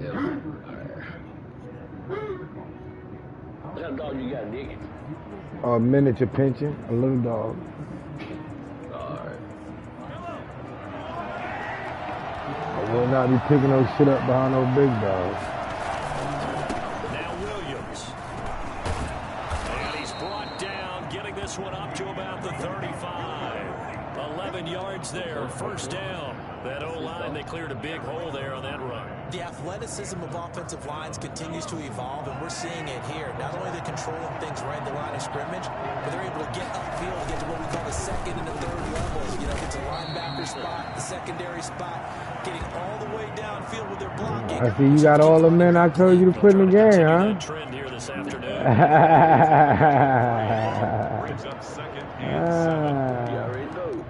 What kind of dog you got, Nick? A miniature pinscher, a little dog. Alright. I will not be picking no shit up behind no big dogs. Now Williams. And he's brought down, getting this one up to about the 35. 11 yards there, first down. That O-line, they cleared a big hole there on that run. The athleticism of offensive lines continues to evolve, and we're seeing it here. Not only are they controlling things right at the line of scrimmage, but they're able to get upfield and get to what we call the second and the third levels. You know, get to linebacker spot, the secondary spot, getting all the way downfield with their blocking. I see you got all the men I told you to put in the game, huh? Trend here this afternoon. Brings up second and 7. You already know.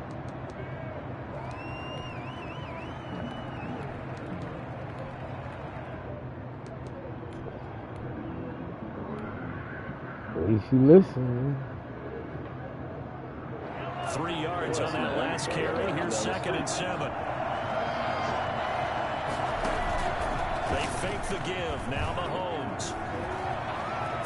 At least you listen. 3 yards on that last carry. Here's second and 7. They fake the give. Now Mahomes.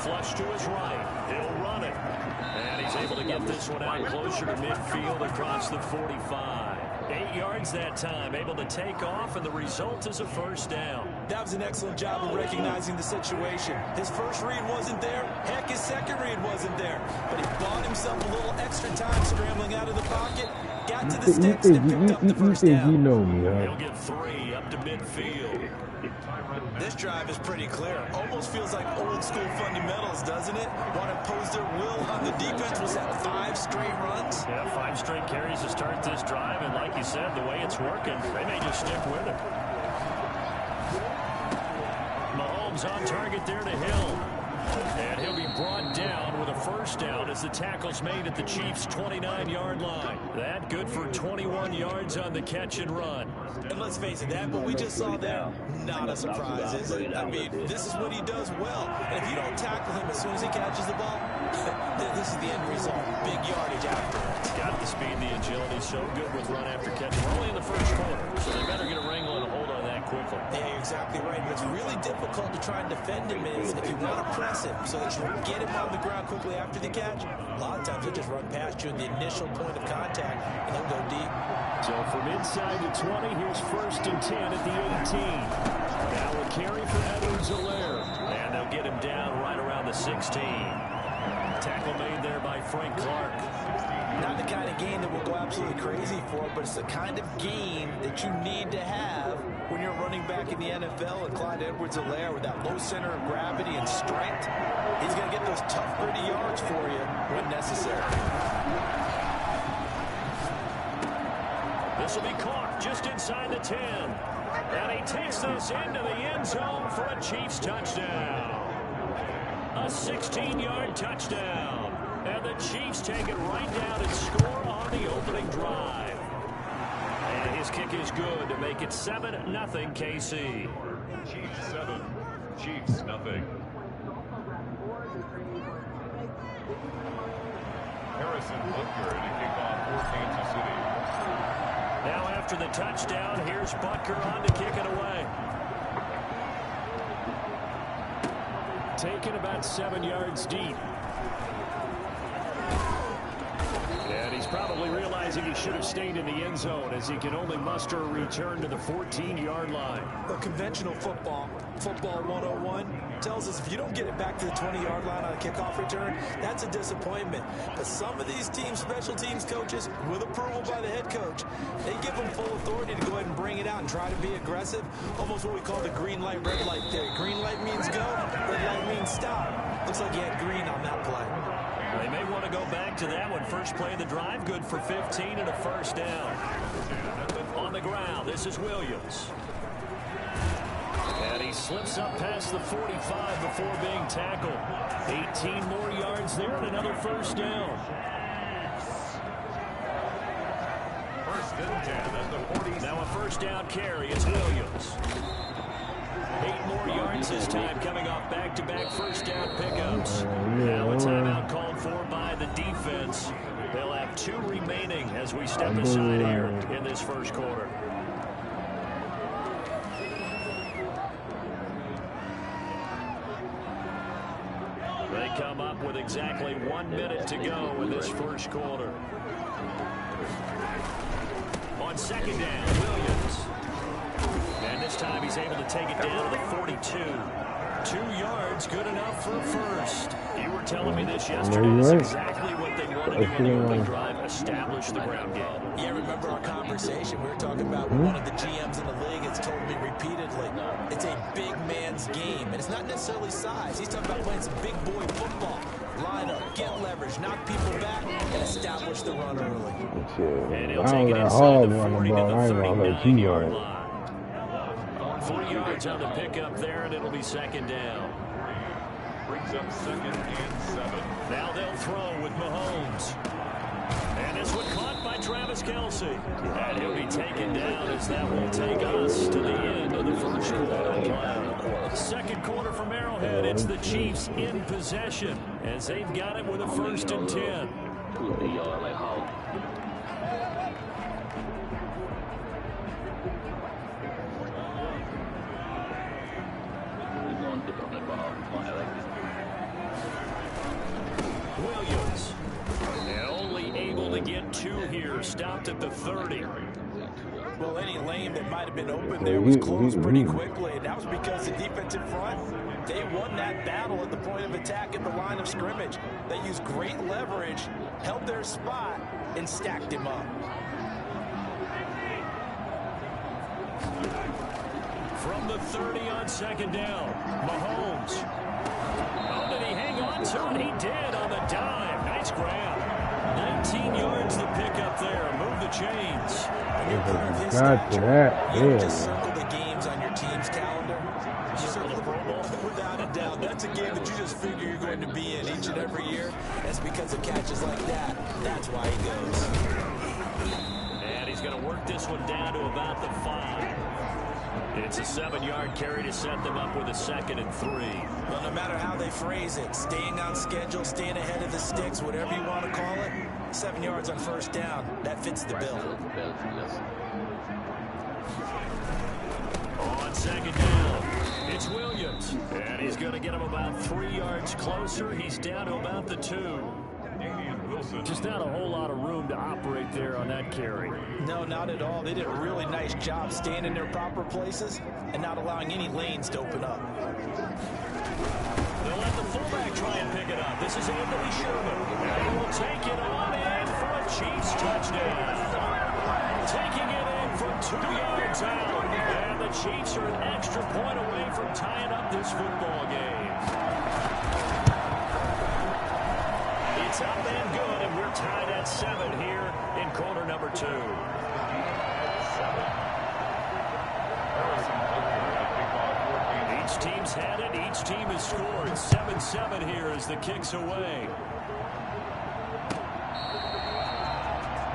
Flush to his right. He'll run it. And he's able to get this one out closer to midfield across the 45. 8 yards that time. Able to take off, and the result is a first down. That was an excellent job of recognizing the situation. His first read wasn't there. Heck, his second read wasn't there. But he bought himself a little extra time scrambling out of the pocket, got to the sticks, and picked up the first down. You know me, huh? He'll get 3 up to midfield. This drive is pretty clear. Almost feels like old school fundamentals, doesn't it? Want to impose their will on the defense. Was that 5 straight runs? Yeah, 5 straight carries to start this drive, and like you said, the way it's working, they may just stick with it. Mahomes on target there to Hill. And he'll be brought down with a first down as the tackle's made at the Chiefs' 29-yard line. That good for 21 yards on the catch and run. And let's face it, that what we just saw there, not a surprise, is it? I mean, this is what he does well. And if you don't tackle him as soon as he catches the ball, this is the end result. Big yardage after it. He's got the speed and the agility, so good with run after catch. We're only in the first quarter, so they better get a wrangle and a hold on that quickly. Yeah, you're exactly right. What's really difficult to try and defend him is if you want to press him so that you get him on the ground quickly after the catch, a lot of times he'll just run past you in the initial point of contact, and he'll go deep. So from inside the 20, here's first and 10 at the 18. Now a carry for Edwards-Helaire. And they'll get him down right around the 16. Tackle made there by Frank Clark. Not the kind of gain that we'll go absolutely crazy for, but it's the kind of gain that you need to have when you're running back in the NFL. And Clyde Edwards-Helaire, with that low center of gravity and strength, he's going to get those tough, gritty yards for you when necessary. This will be caught just inside the 10. And he takes this into the end zone for a Chiefs touchdown. A 16-yard touchdown. And the Chiefs take it right down and score on the opening drive. And his kick is good to make it 7-0 KC. Chiefs 7, Chiefs nothing. Harrison Butker to kick off for Kansas City. Now after the touchdown, here's Butker on to kick it away. Taken about 7 yards deep. And he's probably realizing he should have stayed in the end zone as he can only muster a return to the 14-yard line. Well, conventional football 101, tells us if you don't get it back to the 20-yard line on a kickoff return, that's a disappointment. But some of these teams, special teams coaches, with approval by the head coach, they give them full authority to go ahead and bring it out and try to be aggressive. Almost what we call the green light, red light theory. Green light means go, red light means stop. Looks like he had green on that play. They may want to go back to that one. First play of the drive, good for 15 and a first down. On the ground, this is Williams. And he slips up past the 45 before being tackled. 18 more yards there and another first down. First and 10 at the 40. Now a first down carry is Williams. 8 more yards this time, coming off back-to-back first down pickups. Now a timeout called for by the defense. They'll have 2 remaining as we step aside here in this first quarter. come up with exactly 1 minute to go in this first quarter. On second down, Williams. And this time he's able to take it down to the 42. 2 yards, good enough for a first. You were telling me this yesterday. That's exactly what they want to do on the opening drive, establish the ground game. Yeah, remember our conversation? We were talking about one of the GMs in the league has told me repeatedly, it's a big man's game. And it's not necessarily size. He's talking about playing some big boy football. Line up, get leverage, knock people back, and establish the run early. And he'll take it inside the 40 to the 39-yard line. 40 yards on the pickup there, and it'll be second down. Brings up 2nd and 7. Now they'll throw with Mahomes. And this one caught by Travis Kelce. And he'll be taken down as that will take us to the end of the first quarter. Second quarter from Arrowhead. It's the Chiefs in possession as they've got it with a 1st and 10. Williams. And only able to get 2 here. Stopped at the 30. Well, any lane that might have been open there was closed pretty quickly, and that was because the defensive front, they won that battle at the point of attack at the line of scrimmage. They used great leverage, held their spot, and stacked him up. From the 30 on second down, Mahomes. Oh, did he hang on to it? He did on the dime. Nice grab. 19 yards to pick up there. Move the chains. When you're part of his stature, you don't just circle the games on your team's calendar. You circle the Pro Bowl. Without a doubt, that's a game that you just figure you're going to be in each and every year. That's because of catches like that. That's why he goes. And he's going to work this one down to about the 5. It's a 7-yard carry to set them up with a 2nd and 3. Well, no matter how they phrase it, staying on schedule, staying ahead of the sticks, whatever you want to call it, 7 yards on 1st down, that fits the bill. On second down, it's Williams. And he's going to get him about 3 yards closer. He's down to about the 2. Just not a whole lot of room to operate there on that carry. No, not at all. They did a really nice job staying in their proper places and not allowing any lanes to open up. They'll let the fullback try and pick it up. This is Anthony Sherman. And he will take it on in for a Chiefs touchdown. Taking it in from 2 yards out. And the Chiefs are an extra point away from tying up this football game. It's up and good, and we're tied at 7 here in quarter number 2. Each team's had it. Each team has scored. 7-7 here as the kick's away.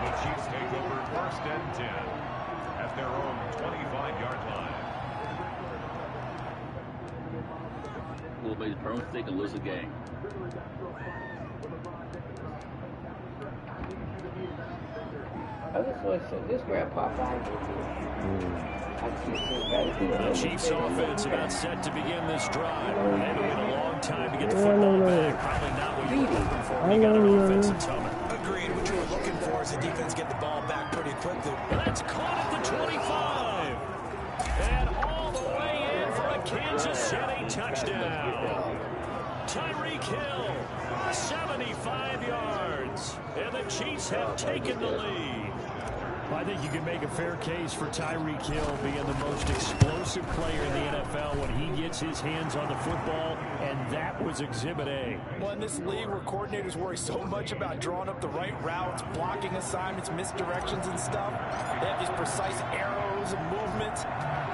The Chiefs take over 1st and 10 at their own 25-yard line. We'll make the first mistake and lose the game. I just want to say, this grandpa five. The Chiefs offense about set to begin this drive. They've waited a long time to get the football back. Probably not what you were looking for when you got an offensive tunnel. Agreed. What you were looking for is the defense get the ball back pretty quickly. That's caught at the 25. And all the way in for a Kansas City touchdown. Tyreek Hill, 75 yards. And the Chiefs have taken the lead. I think you can make a fair case for Tyreek Hill being the most explosive player in the NFL when he gets his hands on the football, and that was Exhibit A. Well, in this league where coordinators worry so much about drawing up the right routes, blocking assignments, misdirections and stuff, they have these precise arrows and movements.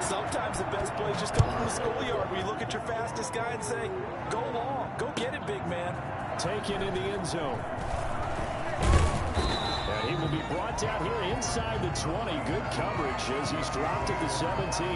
Sometimes the best plays just come from the schoolyard where you look at your fastest guy and say, go long, go get it, big man. Taken in the end zone. And he will be brought down here inside the 20. Good coverage as he's dropped at the 17.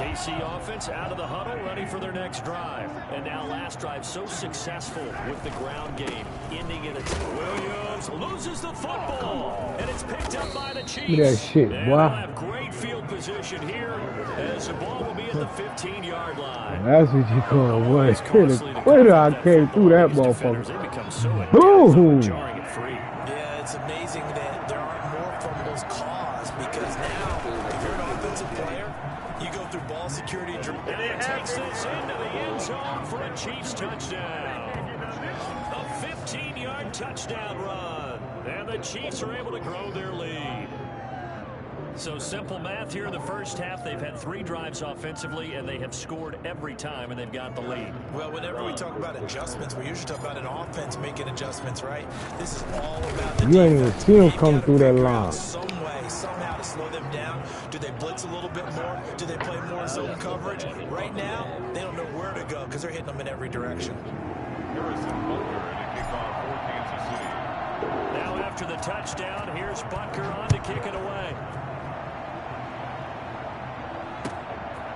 KC offense out of the huddle, ready for their next drive. And now last drive so successful with the ground game, ending in a Williams loses the football, and it's picked up by the Chiefs. Look at that shit, and boy. they'll have great field position here as the ball will be at the 15-yard line. That's what you call what? The quitter I came through that motherfucker. They become so adept Boom! jarring it free. Yeah, it's amazing that there aren't more fumbles caused because now, if you're an offensive player, you go through ball security. And it takes this into the end zone for a Chiefs touchdown. A 15-yard touchdown run. And the Chiefs are able to grow their lead. So simple math here in the first half. They've had 3 drives offensively, and they have scored every time, and they've got the lead. Well, whenever we talk about adjustments, we usually talk about an offense making adjustments, right? This is all about the defense. You ain't even see them come through that line. Some way, somehow to slow them down. Do they blitz a little bit more? Do they play more zone coverage? Right now, they don't know where to go because they're hitting them in every direction. Now after the touchdown, here's Butker on to kick it away.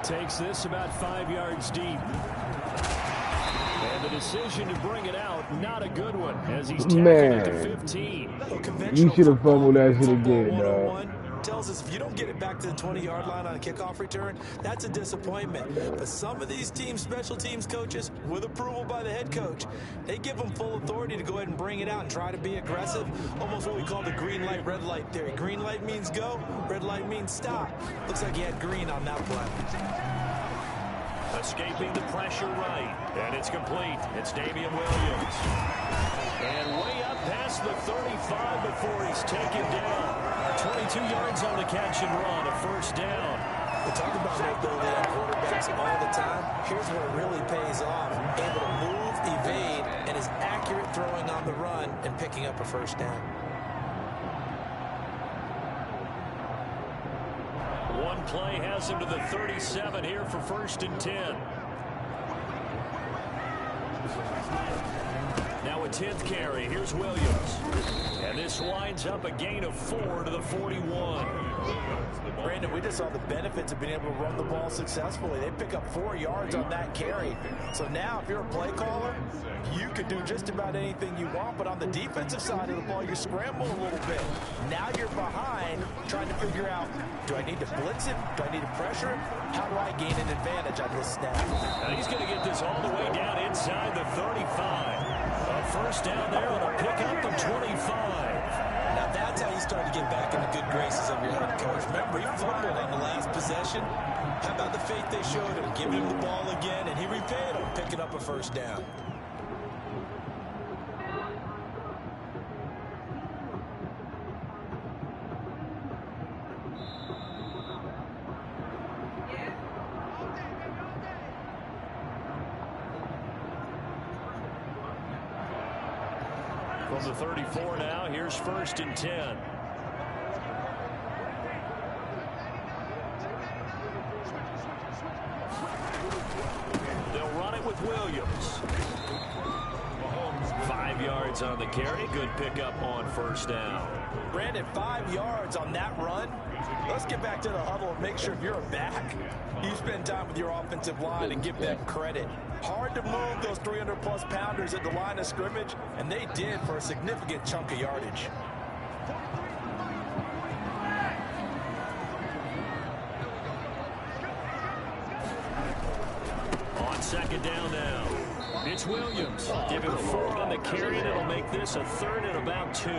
Takes this about 5 yards deep. And the decision to bring it out, not a good one, as he's tackled at the 15. You should have fumbled that shit again, dog. Tells us if you don't get it back to the 20-yard line on a kickoff return, that's a disappointment. But some of these teams, special teams coaches, with approval by the head coach, they give them full authority to go ahead and bring it out and try to be aggressive. Almost what we call the green light, red light theory. Green light means go, red light means stop. Looks like he had green on that play. Escaping the pressure right, and it's complete. It's Damian Williams. And way up past the 35 before he's taken down. 22 yards on the catch and run, a first down. We talk about mobility on quarterbacks all the time. Here's where it really pays off. Able to move, evade, and is accurate throwing on the run and picking up a first down. One play has him to the 37 here for 1st and 10. Now a 10th carry. Here's Williams. And this winds up a gain of 4 to the 41. Brandon, we just saw the benefits of being able to run the ball successfully. They pick up 4 yards on that carry. So now if you're a play caller, you can do just about anything you want. But on the defensive side of the ball, you scramble a little bit. Now you're behind trying to figure out, do I need to blitz it? Do I need to pressure it? How do I gain an advantage on this snap? And he's going to get this all the way down inside the 35. A first down there on a pickup of 25. Now that's how you start to get back in the good graces of your head coach. Remember, he fumbled on the last possession. How about the faith they showed him, giving him the ball again, and he repaid him, picking up a first down. From the 34 now, here's 1st and 10. They'll run it with Williams. 5 yards on the carry. Good pickup on 1st down. Brandon, 5 yards on that run. Let's get back to the huddle and make sure if you're a back, you spend time with your offensive line and give them credit. Hard to move those 300-plus pounders at the line of scrimmage, and they did for a significant chunk of yardage. On 2nd down now, it's Williams. Give him 4 on the carry, and it'll make this a 3rd and about 2.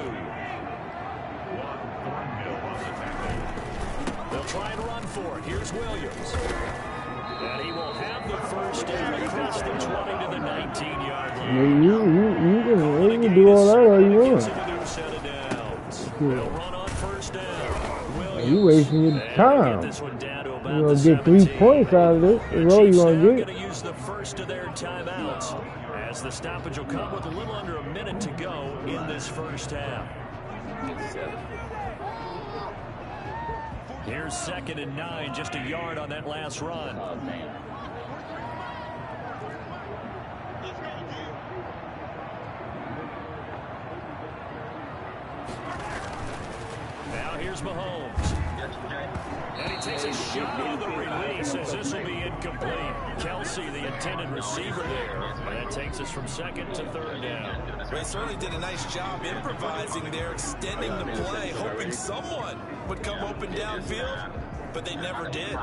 They'll try and run for it. Here's Williams. And he will have the first down across the 20 to the 19-yard line. You can do all that all you want. They'll run on 1st down. Williams. You wasting your time. You're going to get 3 points out of this. That's all you're going to get. Use the first of their timeouts as the stoppage will come with a little under a minute to go in this first half. Here's 2nd and 9, just a yard on that last run. Oh, man. Now here's Mahomes. And he takes a shot on the release as this will be incomplete. Kelsey, the intended receiver there. And that takes us from 2nd to 3rd down. They certainly did a nice job improvising there, extending the play, hoping someone would come open downfield. but they never did.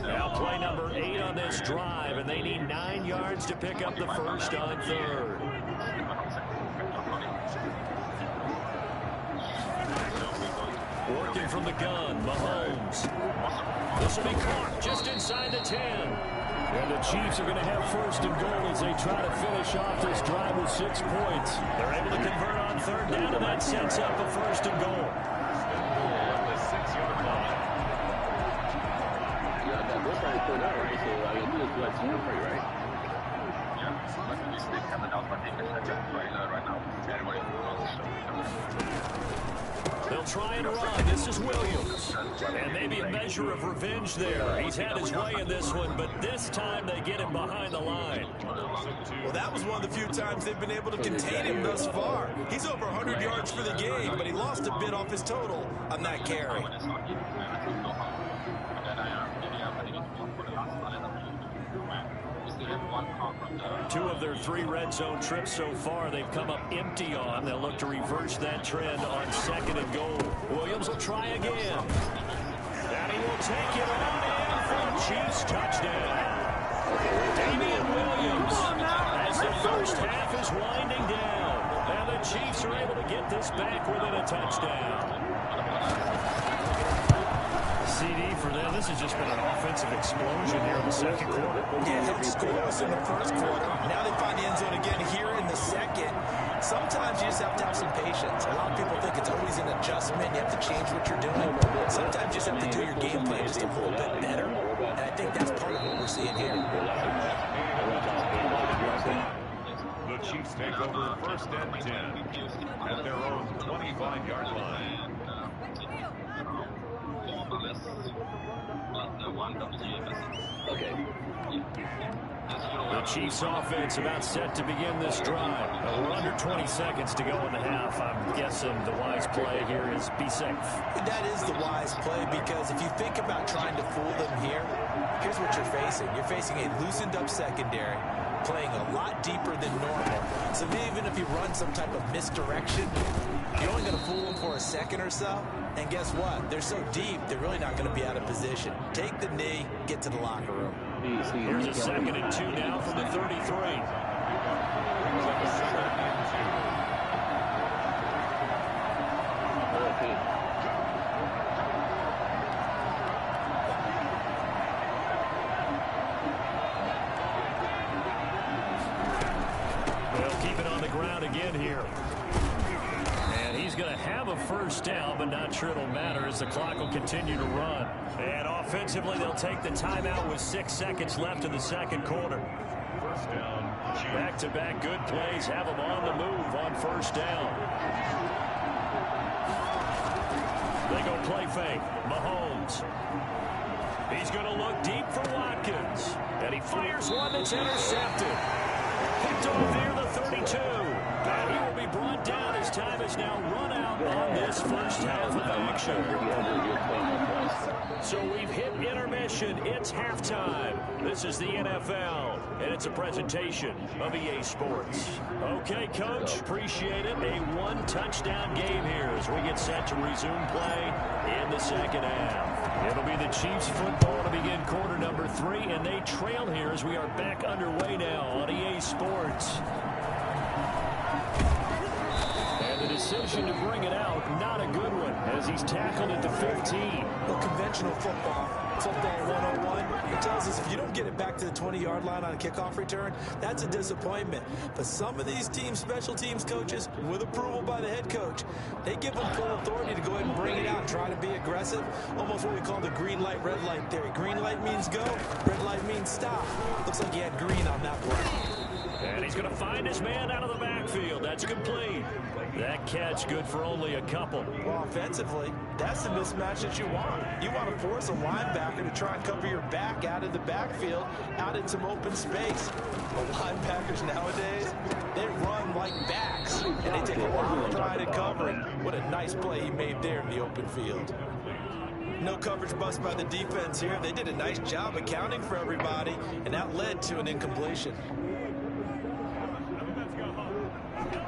Now play number 8 on this drive, and they need 9 yards to pick up the first on third. Working from the gun, Mahomes. This will be caught just inside the 10. And the Chiefs are going to have first and goal as they try to finish off this drive with 6 points. They're able to convert on third down, and that sets up a first and goal. The 6-yard line. Yeah, that goes right there, right? So all you do is do a team free, right? Yeah, but at least they have an alpha team right now. Everybody knows. They'll try and run. This is Williams. And maybe a measure of revenge there. He's had his way in this one, but this time they get him behind the line. Well, that was one of the few times they've been able to contain him thus far. He's over 100 yards for the game, but he lost a bit off his total on that carry. 2 of their 3 red zone trips so far they've come up empty on. They'll look to reverse that trend on second and goal. Williams will try again. And he will take it on in for a Chiefs touchdown. Damian Williams as the first half is winding down. And the Chiefs are able to get this back within a touchdown. CD for them. This has just been an offensive explosion here in the second quarter. Yeah, hit scoreless in the first quarter. Now they find the end zone again here in the second. Sometimes you just have to have some patience. A lot of people think it's always an adjustment. You have to change what you're doing. Sometimes you just have to do your game plan just a little bit better. And I think that's part of what we're seeing here. The Chiefs take over first and 10 at their own 25-yard line. Okay. The Chiefs offense about set to begin this drive. We're under 20 seconds to go in the half. I'm guessing the wise play here is be safe. That is the wise play, because if you think about trying to fool them here, here's what you're facing. You're facing a loosened up secondary, playing a lot deeper than normal. So even if you run some type of misdirection, you're only going to fool them for a second or so. And guess what? They're so deep, they're really not going to be out of position. Take the knee, get to the locker room. Here's a 2nd and 2 now from the 33. They'll keep it on the ground again here. And he's going to have a first down, but not sure it'll matter as the clock will continue to run. And offensively, they'll take the timeout with 6 seconds left in the second quarter. First down. Back-to-back good plays have them on the move on first down. They go play fake. Mahomes. He's going to look deep for Watkins. And he fires one that's intercepted. Picked off near the 32. And he will be brought down as time is now run out on this first half of action. So we've hit intermission. It's halftime. This is the NFL, and it's a presentation of EA Sports. Okay, Coach, appreciate it. A 1-touchdown game here as we get set to resume play in the second half. It'll be the Chiefs football to begin quarter number 3, and they trail here as we are back underway now on EA Sports. And the decision to bring it out, not a good one, as he's tackled at the 15. Well, conventional football 101, it tells us if you don't get it back to the 20-yard line on a kickoff return, that's a disappointment. But some of these team special teams coaches, with approval by the head coach, they give them full authority to go ahead and bring it out and try to be aggressive. Almost what we call the green light, red light theory. Green light means go, red light means stop. Looks like he had green on that one. And he's going to find his man out of the backfield. That's complete. That catch good for only a couple. Well, offensively, that's the mismatch that you want. You want to force a linebacker to try and cover your back out of the backfield, out in some open space. But linebackers nowadays, they run like backs, and they take a lot of pride in covering. What a nice play he made there in the open field. No coverage bust by the defense here. They did a nice job accounting for everybody, and that led to an incompletion.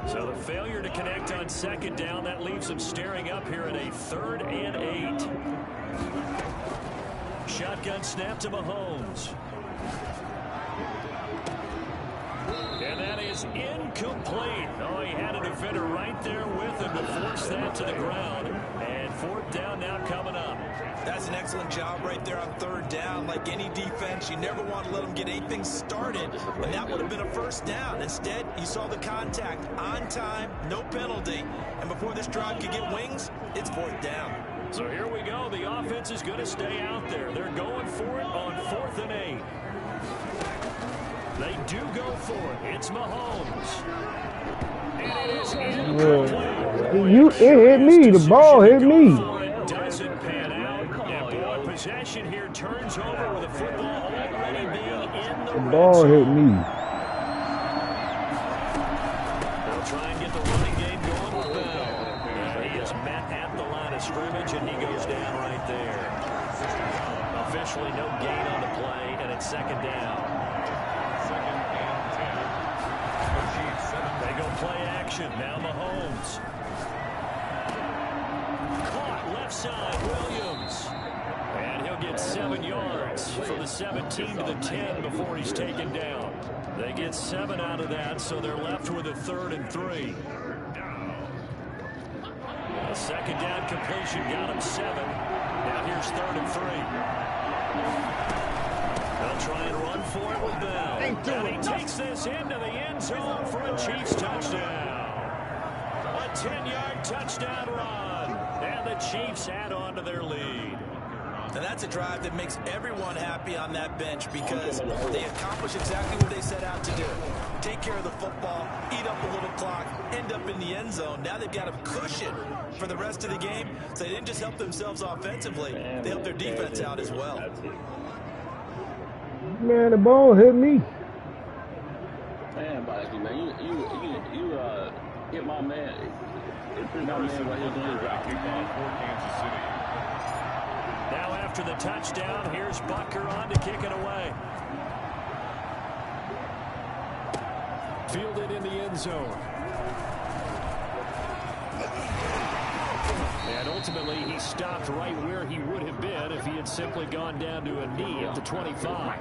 So the failure to connect on second down, that leaves them staring up here at a 3rd and 8. Shotgun snap to Mahomes. And that is incomplete. Oh, he had a defender right there with him to force that to the ground. And 4th down now coming up. That's an excellent job right there on 3rd down. Like any defense, you never want to let them get anything started. And that would have been a 1st down. Instead, you saw the contact on time, no penalty. And before this drive could get wings, it's 4th down. So here we go. The offense is going to stay out there. They're going for it on 4th and 8. They do go for it. It's Mahomes. And it is incomplete. It hit me. The ball hit me. It doesn't pan out. And boy, possession here turns over with the football already being in the ball hit me. They'll try and get the running game going with Bell. He is met at the line of scrimmage, and he goes down right there. Officially no gain on the play, and it's 2nd down. They go play action. Now Mahomes. Caught left side. Williams. And he'll get 7 yards from the 17 to the 10 before he's taken down. They get 7 out of that, so they're left with a 3rd and 3. A 2nd down completion got him 7. Now here's 3rd and 3. They'll try and run for it with Bell. And he takes this into the end zone for a Chiefs touchdown. A 10-yard touchdown run. And the Chiefs add on to their lead. And that's a drive that makes everyone happy on that bench because they accomplish exactly what they set out to do. Take care of the football, eat up a little clock, end up in the end zone. Now they've got a cushion for the rest of the game. So they didn't just help themselves offensively, they helped their defense out as well. Man, the ball hit me. Man, Bobby, man, you hit my man. It threw my man while he was doing his route. Kickoff for Kansas City. Now after the touchdown, here's Butker on to kick it away. Fielded in the end zone. And ultimately, he stopped right where he would have been if he had simply gone down to a knee at the 25.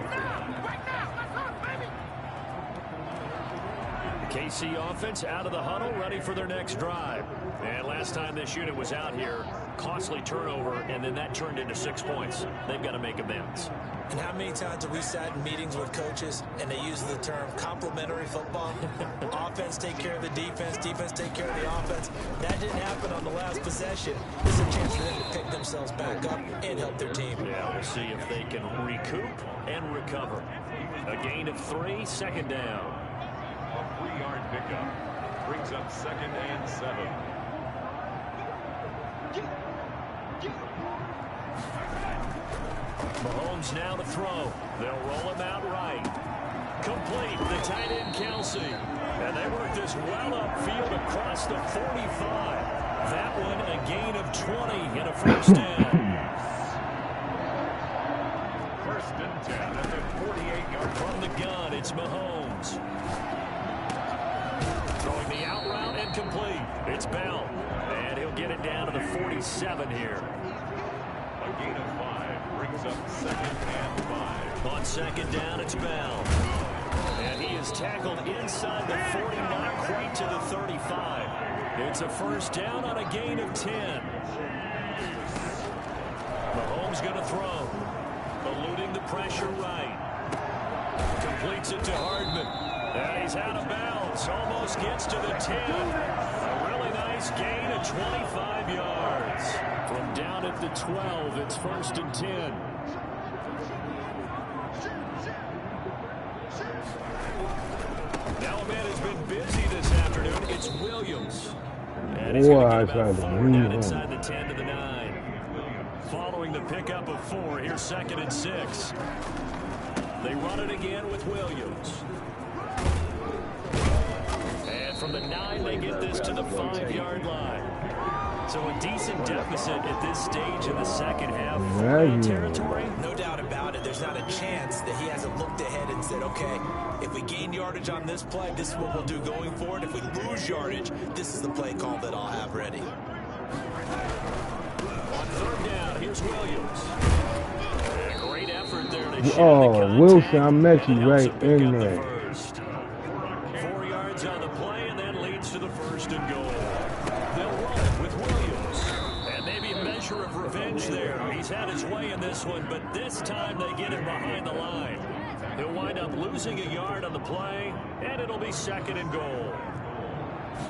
The KC offense out of the huddle, ready for their next drive. And last time this unit was out here, costly turnover, and then that turned into 6 points. They've got to make amends. And how many times have we sat in meetings with coaches and they use the term complementary football? Offense take care of the defense, defense take care of the offense. That didn't happen on the last possession. This is a chance for them to pick themselves back up and help their team. Yeah, we'll see if they can recoup and recover. A gain of 3, 2nd down. A 3-yard pickup brings up 2nd and 7. Mahomes now to throw. They'll roll him out right. Complete. The tight end, Kelsey. And they work this well upfield across the 45. That one a gain of 20 and a 1st down. 1st and 10 at the 48-yard. From the gun, it's Mahomes. Throwing the out route and complete. It's Bell. And he'll get it down to the 47 here. A gain of 5 brings up 2nd and 5. On 2nd down, it's Bell. And he is tackled inside the 40, not quite to the 35. It's a 1st down on a gain of 10. Mahomes going to throw. Eluding the pressure right. Completes it to Hardman. And he's out of bounds. Almost gets to the 10. A really nice gain of 25 yards. From down at the 12, it's 1st and 10. Now a man has been busy this afternoon. It's Williams. And he's going to get about 4 down inside the 10 to the 9. Following the pickup of 4, here's 2nd and 6. They run it again with Williams. And from the 9, they get this to the 5-yard line. So a decent deficit at this stage in the second half. Territory? No doubt about it. There's not a chance that he hasn't looked ahead and said, okay, if we gain yardage on this play, this is what we'll do going forward. If we lose yardage, this is the play call that I'll have ready. On third down, here's Williams. A great effort there to the Wilson, I met you right in there. 4 yards on the play, and that leads to the first and goal. They'll run it with Williams. And maybe a measure of revenge there. He's had his way in this one, but this time they get him behind the line. He'll wind up losing a yard on the play, and it'll be second and goal.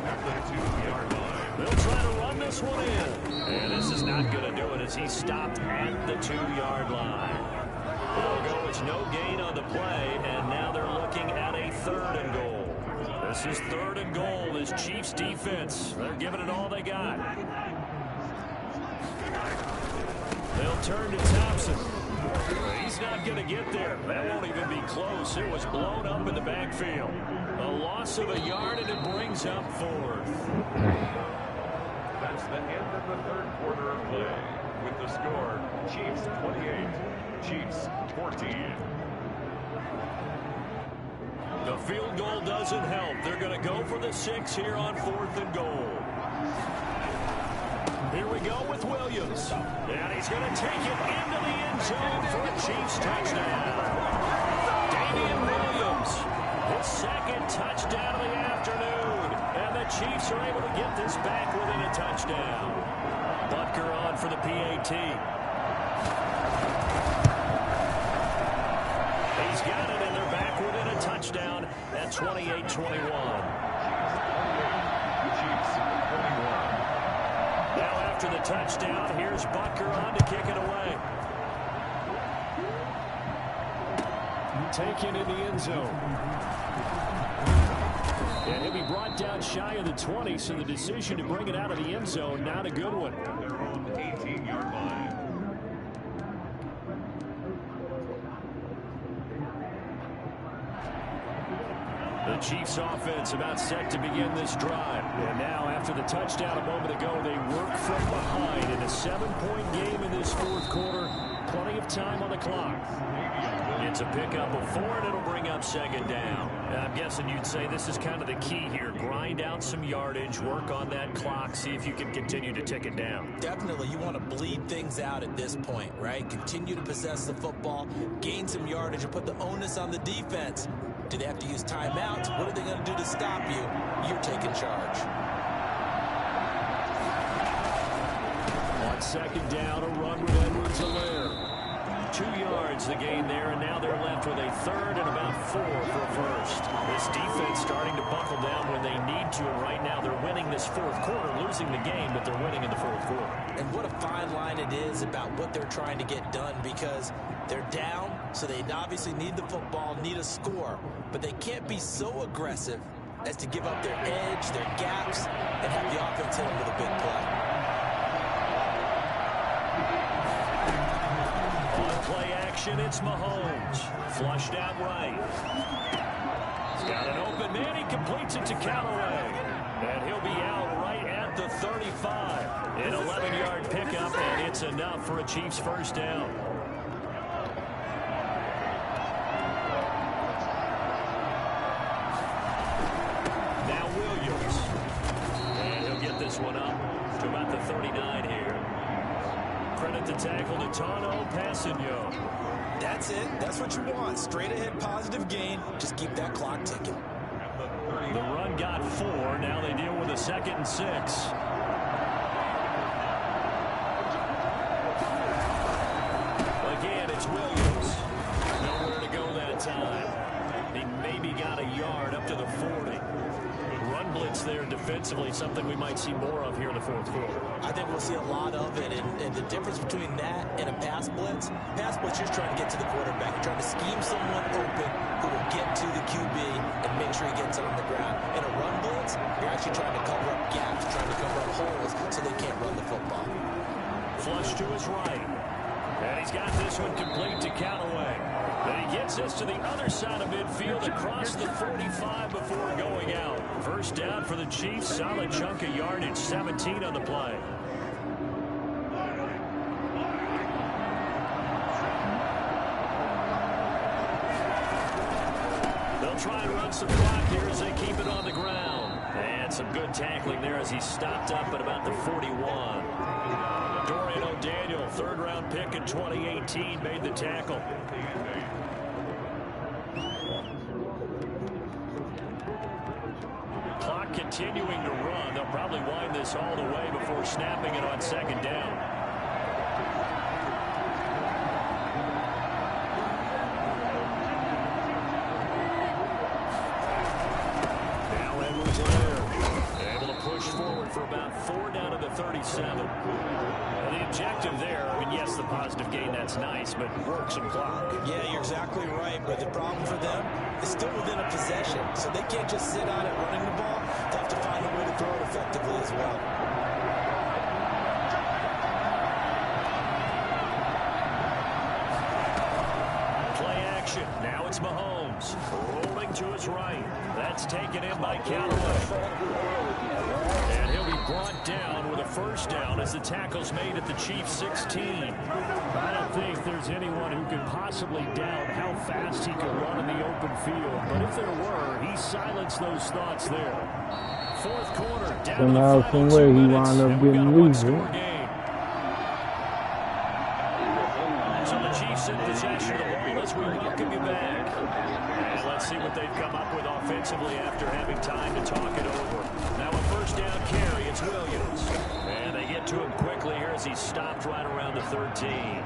At the 2-yard line. They'll try to run this one in. And this is not going to do it as he stopped at the 2-yard line. It'll go, it's no gain on the play, and now they're looking at a third and goal. This is third and goal. This Chiefs defense, they're giving it all they got. They'll turn to Thompson. He's not going to get there. That won't even be close. It was blown up in the backfield. A loss of a yard, and it brings up fourth. That's the end of the third quarter of play. With the score, Chiefs 28, Chiefs 14. The field goal doesn't help. They're going to go for the 6 here on fourth and goal. Here we go with Williams. And he's going to take it into the end zone for a Chiefs touchdown. Damian Williams, his second touchdown of the afternoon. And the Chiefs are able to get this back within a touchdown. Butker on for the PAT. He's got it, and they're back within a touchdown at 28-21. Now after the touchdown, here's Butker on to kick it away. Taken in the end zone. And he'll be brought down shy of the 20, so the decision to bring it out of the end zone, not a good one. Their own 18-yard line. The Chiefs offense about set to begin this drive. And now after the touchdown a moment ago, they work from behind in a 7-point game in this fourth quarter. Plenty of time on the clock. It's a pickup of 4, and it'll bring up second down. I'm guessing you'd say this is kind of the key here. Grind out some yardage, work on that clock, see if you can continue to tick it down. Definitely, you want to bleed things out at this point, right? Continue to possess the football, gain some yardage, and put the onus on the defense. Do they have to use timeouts? What are they going to do to stop you? You're taking charge. On second down, a run with Edwards-Helaire. 2 yards the gain there, and now they're left with a third and about 4 for a first. This defense starting to buckle down when they need to, and right now they're winning this fourth quarter, losing the game, but they're winning in the fourth quarter. And what a fine line it is about what they're trying to get done, because they're down, so they obviously need the football, need a score, but they can't be so aggressive as to give up their edge, their gaps, and have the offense hit them with a big play. Play action, it's Mahomes. Flushed out right. He's got an open man. He completes it to Callaway. And he'll be out right at the 35. An 11-yard pickup, and it's enough for a Chiefs first down. Now Williams. And he'll get this one up to about the 39 here. Credit the tackle to Tano Passigno. That's it. That's what you want. Straight ahead positive gain. Just keep that clock ticking. The run got 4. Now they deal with a 2nd and 6. Again, it's Williams. Nowhere to go that time. He maybe got a yard up to the 40. Run blitz there defensively, something we might see more of here in the fourth quarter. I think we'll see a lot of it, and the difference between that and a pass blitz, you're trying to get to the quarterback. You're trying to scheme someone open who will get to the QB and make sure he gets on the ground. In a run blitz, you're actually trying to cover up gaps, trying to cover up holes so they can't run the football. Flush to his right. And he's got this one complete to Callaway. And he gets this to the other side of midfield across the 45 before going out. First down for the Chiefs. Solid chunk of yardage. 17 on the play. they'll try and run some clock here as they keep it on the ground. And some good tackling there as he stopped up at about the 41. Dorian O'Daniel, third-round pick in 2018, made the tackle. Clock continuing to run. They'll probably wind this all the way before snapping it on second down. For about 4 down to the 37. Well, the objective there, I mean, yes, the positive gain, that's nice, but work some clock. Yeah, you're exactly right, but the problem for them is still within a possession, so they can't just sit on it running the ball. They have to find a way to throw it effectively as well. Play action. Now it's Mahomes. Rolling to his right. That's taken in by Callaway. And he'll be brought down with a first down as the tackle's made at the Chiefs' 16. I don't think there's anyone who could possibly doubt how fast he could run in the open field. But if there were, he silenced those thoughts there. Fourth quarter, down to the final 2 minutes, and we've got a one-score game. So the Chiefs in possession of the ball as we welcome you back. And let's see what they've come up with offensively after having time to talk it over. Now a first down carry, it's Williams. And they get to him quickly here as he stopped right around the 13.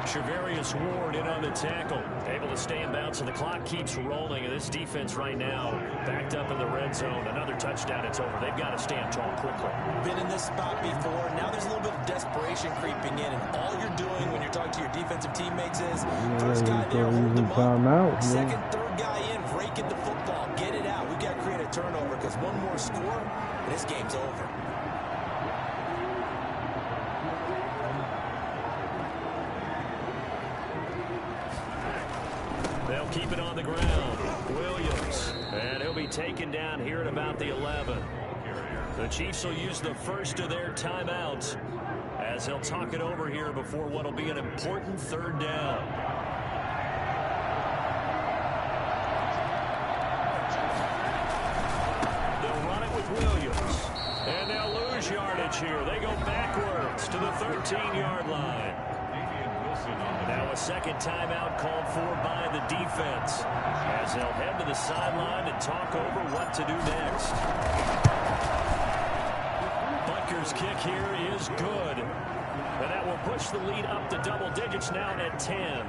Shavarius Ward in on the tackle. Able to stay in bounds, and the clock keeps rolling. And this defense right now backed up in the red zone. Another touchdown, it's over. They've got to stand tall quickly. Been in this spot before. Now there's a little bit of desperation creeping in. And all you're doing when you're talking to your defensive teammates is first guy there, hold them up. Second, third guy in, rake at the football. Get it out. We've got to create a turnover because one more score, and this game's over. They'll keep it on the ground. Williams. And he'll be taken down here at about the 11. The Chiefs will use the first of their timeouts as they'll talk it over here before what will be an important third down. They'll run it with Williams. And they'll lose yardage here. They go backwards to the 13-yard line. Now a second timeout called for by the defense as they'll head to the sideline and talk over what to do next. Butker's kick here is good. And that will push the lead up to double digits now at 10.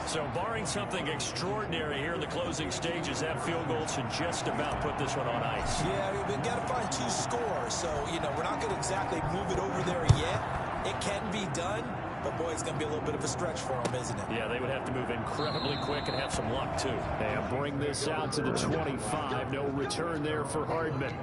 So barring something extraordinary here in the closing stages, that field goal should just about put this one on ice. Yeah, we've got to find 2 scores. So, we're not going to exactly move it over there yet. It can be done. But, boy, it's going to be a little bit of a stretch for them, isn't it? Yeah, they would have to move incredibly quick and have some luck, too. And bring this out to the 25. No return there for Hardman.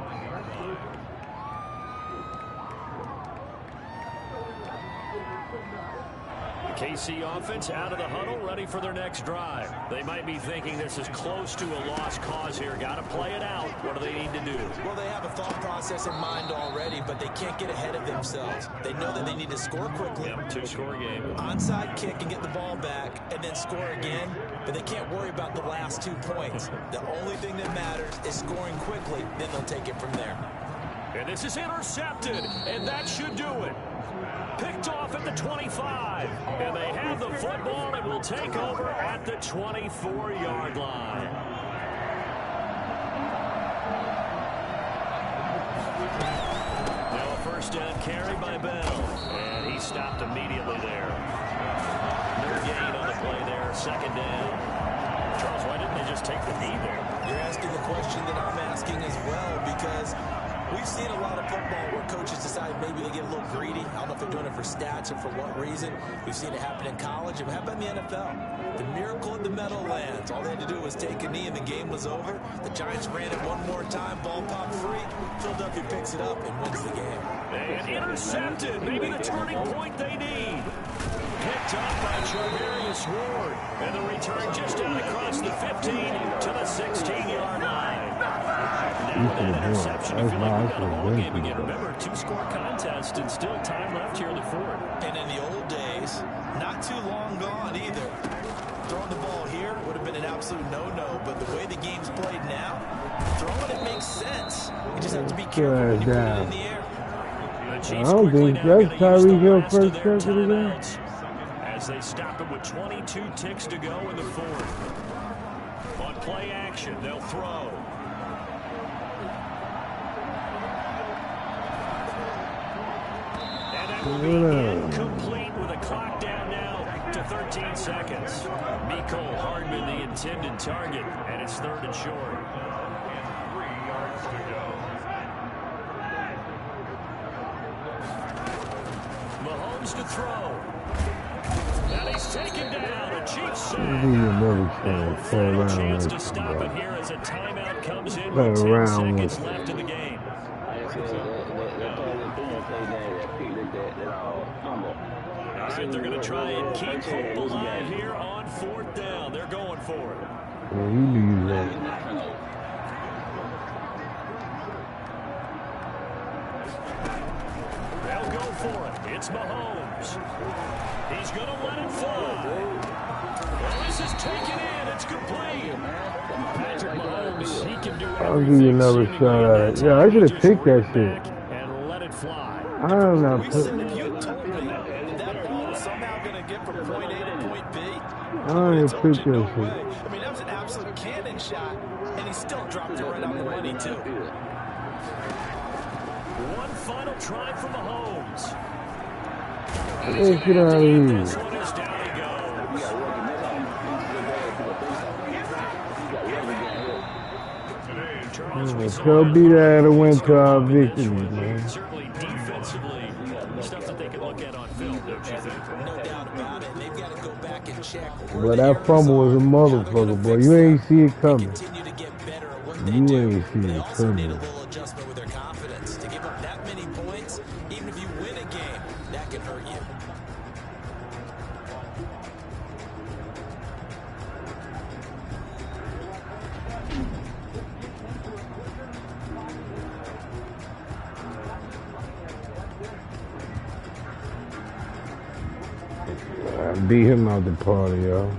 The KC offense out of the huddle, ready for their next drive. They might be thinking this is close to a lost cause here. Got to play it out. What do they need to do? Well, they have a thought process in mind already, but they can't get ahead of themselves. They know that they need to score quickly. Yep, 2-score game. Onside kick and get the ball back, and then score again. But they can't worry about the last 2 points. The only thing that matters is scoring quickly. Then they'll take it from there. And this is intercepted, and that should do it. Picked off at the 25, and they have the football and will take over at the 24-yard line. Now a first down carry by Bell, and he stopped immediately there. No gain on the play there, second down. Charles, why didn't they just take the knee there? You're asking the question that I'm asking as well, because we've seen a lot of football where coaches decide maybe they get a little greedy. I don't know if they're doing it for stats or for what reason. We've seen it happen in college. It happened in the NFL. The miracle in the Meadowlands. All they had to do was take a knee and the game was over. The Giants ran it one more time. Ball popped free. Philadelphia picks it up and wins the game. And intercepted. Maybe the turning point they need. Picked up by Shavarius Ward. And the return just out across the 15 to the 16-yard line. Now with that interception, I feel like we've got a ball game again. Remember, 2-score contest and still time left here in the fourth. And in the old days, not too long gone either. Throwing the ball here would have been an absolute no-no, but the way to be careful when you put it in the air. I don't think that's Tyreek Hill first catch of the game. As they stop it with 22 ticks to go in the fourth. On play action, they'll throw. And that will be incomplete with a clock down now to 13 seconds. Mecole Hardman, the intended target, and it's 3rd and short. And 3 yards to go. Mahomes to throw. And he's taken down. A Chiefs sack. A chance to stop it here as a timeout comes in with 10 seconds left in the game. All right, they're going to try and keep hope alive here on 4th down. They're going for it. Yeah, you knew that. They'll go for it. It's Mahomes. He's going to let it fly. Well, this is taken in. It's complete. Patrick Mahomes, he can do I'll give you another shot at it. Yeah, I should have picked that shit. And let it fly. I don't know. If you told me that ball was somehow going to get from point A to point B, I don't even pick that shit. I mean, that was an absolute cannon shot, and he still dropped it right on the money, too. One final try for Mahomes. Let's get out of here. This one is down he goes. So be there to win to our victory, man. Certainly defensively, stuff that they can look at on film, don't you think? No doubt about it. They've got to go back and check. But that fumble was a motherfucker, boy. You ain't see it coming. Continue to get better at what You they ain't do. see They it also need a coming. little adjustment with their confidence. To give up that many points, even if you win a game, that can hurt you. I beat him out the party, y'all.